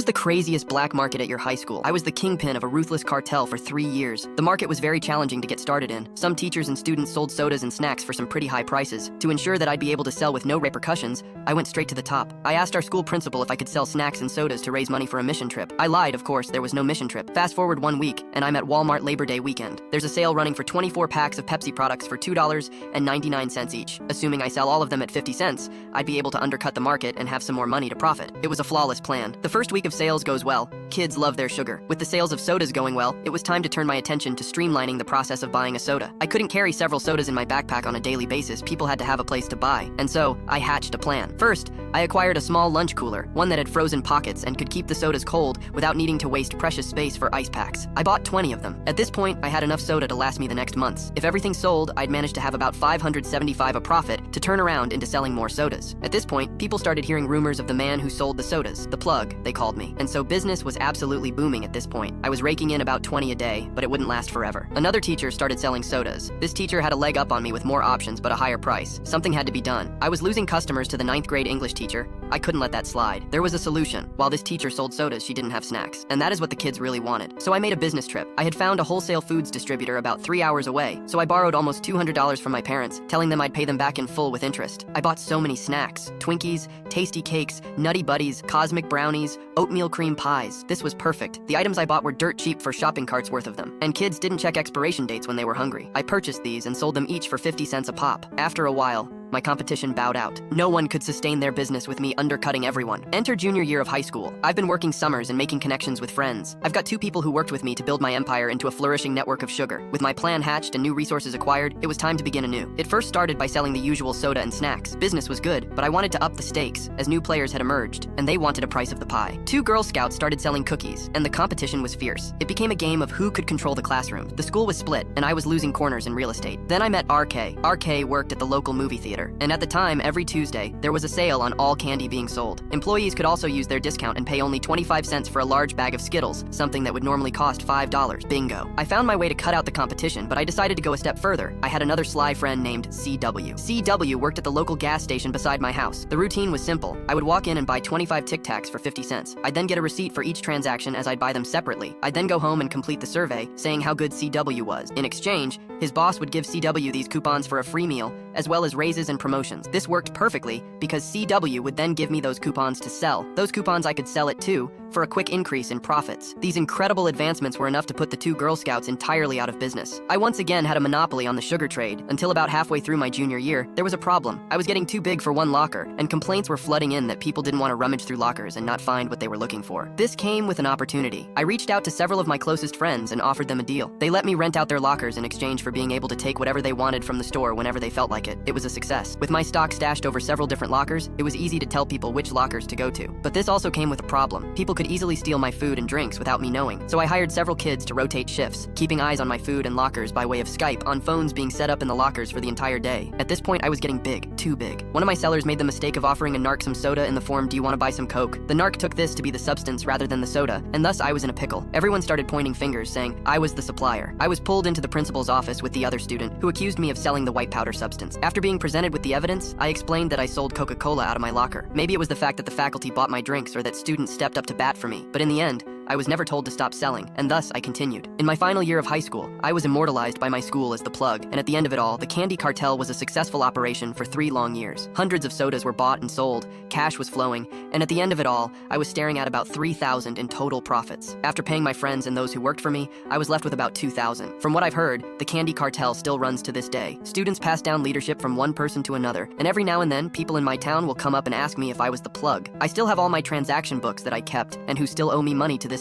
was the craziest black market at your high school? I was the kingpin of a ruthless cartel for 3 years. The market was very challenging to get started in. Some teachers and students sold sodas and snacks for some pretty high prices. To ensure that I'd be able to sell with no repercussions, I went straight to the top. I asked our school principal if I could sell snacks and sodas to raise money for a mission trip. I lied, of course, there was no mission trip. Fast forward 1 week, and I'm at Walmart Labor Day weekend. There's a sale running for 24 packs of Pepsi products for $2.99 each. Assuming I sell all of them at 50 cents, I'd be able to undercut the market and have some more money to profit. It was a flawless plan. The first week of sales goes well. Kids love their sugar. With the sales of sodas going well, it was time to turn my attention to streamlining the process of buying a soda. I couldn't carry several sodas in my backpack on a daily basis. People had to have a place to buy. And so, I hatched a plan. First, I acquired a small lunch cooler, one that had frozen pockets and could keep the sodas cold without needing to waste precious space for ice packs. I bought 20 of them. At this point, I had enough soda to last me the next months. If everything sold, I'd managed to have about $575 a profit to turn around into selling more sodas. At this point, people started hearing rumors of the man who sold the sodas, the plug, they called me. And so business was absolutely booming at this point. I was raking in about 20 a day, but it wouldn't last forever. Another teacher started selling sodas. This teacher had a leg up on me with more options but a higher price. Something had to be done. I was losing customers to the 9th grade English teacher. I couldn't let that slide. There was a solution. While this teacher sold sodas, she didn't have snacks. And that is what the kids really wanted. So I made a business trip. I had found a wholesale foods distributor about 3 hours away, so I borrowed almost $200 from my parents, telling them I'd pay them back in full with interest. I bought so many snacks: Twinkies, tasty cakes, Nutty Buddies, cosmic brownies, oatmeal cream pies. This was perfect. The items I bought were dirt cheap for shopping carts worth of them. And kids didn't check expiration dates when they were hungry. I purchased these and sold them each for 50 cents a pop. After a while, my competition bowed out. No one could sustain their business with me undercutting everyone. Enter junior year of high school. I've been working summers and making connections with friends. I've got 2 people who worked with me to build my empire into a flourishing network of sugar. With my plan hatched and new resources acquired, it was time to begin anew. It first started by selling the usual soda and snacks. Business was good, but I wanted to up the stakes as new players had emerged, and they wanted a price of the pie. 2 Girl Scouts started selling cookies, and the competition was fierce. It became a game of who could control the classroom. The school was split, and I was losing corners in real estate. Then I met RK. RK worked at the local movie theater, and at the time, every Tuesday, there was a sale on all candy being sold. Employees could also use their discount and pay only 25 cents for a large bag of Skittles, something that would normally cost $5. Bingo. I found my way to cut out the competition, but I decided to go a step further. I had another sly friend named CW. CW worked at the local gas station beside my house. The routine was simple. I would walk in and buy 25 Tic Tacs for 50 cents. I'd then get a receipt for each transaction as I'd buy them separately. I'd then go home and complete the survey, saying how good CW was. In exchange, his boss would give CW these coupons for a free meal, as well as raises and promotions. This worked perfectly because CW would then give me those coupons to sell. Those coupons I could sell at too, for a quick increase in profits. These incredible advancements were enough to put the 2 Girl Scouts entirely out of business. I once again had a monopoly on the sugar trade, until about halfway through my junior year, there was a problem. I was getting too big for one locker, and complaints were flooding in that people didn't want to rummage through lockers and not find what they were looking for. This came with an opportunity. I reached out to several of my closest friends and offered them a deal. They let me rent out their lockers in exchange for being able to take whatever they wanted from the store whenever they felt like it. It was a success. With my stock stashed over several different lockers, it was easy to tell people which lockers to go to. But this also came with a problem. People could easily steal my food and drinks without me knowing. So I hired several kids to rotate shifts, keeping eyes on my food and lockers by way of Skype on phones being set up in the lockers for the entire day. At this point, I was getting big, too big. One of my sellers made the mistake of offering a narc some soda in the form, "Do you want to buy some Coke?" The narc took this to be the substance rather than the soda, and thus I was in a pickle. Everyone started pointing fingers, saying I was the supplier. I was pulled into the principal's office with the other student, who accused me of selling the white powder substance. After being presented with the evidence, I explained that I sold Coca-Cola out of my locker. Maybe it was the fact that the faculty bought my drinks or that students stepped up to bat for me, but in the end, I was never told to stop selling, and thus I continued. In my final year of high school, I was immortalized by my school as the plug, and at the end of it all, the candy cartel was a successful operation for 3 long years. Hundreds of sodas were bought and sold, cash was flowing, and at the end of it all, I was staring at about $3,000 in total profits. After paying my friends and those who worked for me, I was left with about $2,000. From what I've heard, the candy cartel still runs to this day. Students pass down leadership from one person to another, and every now and then, people in my town will come up and ask me if I was the plug. I still have all my transaction books that I kept, and who still owe me money to this day.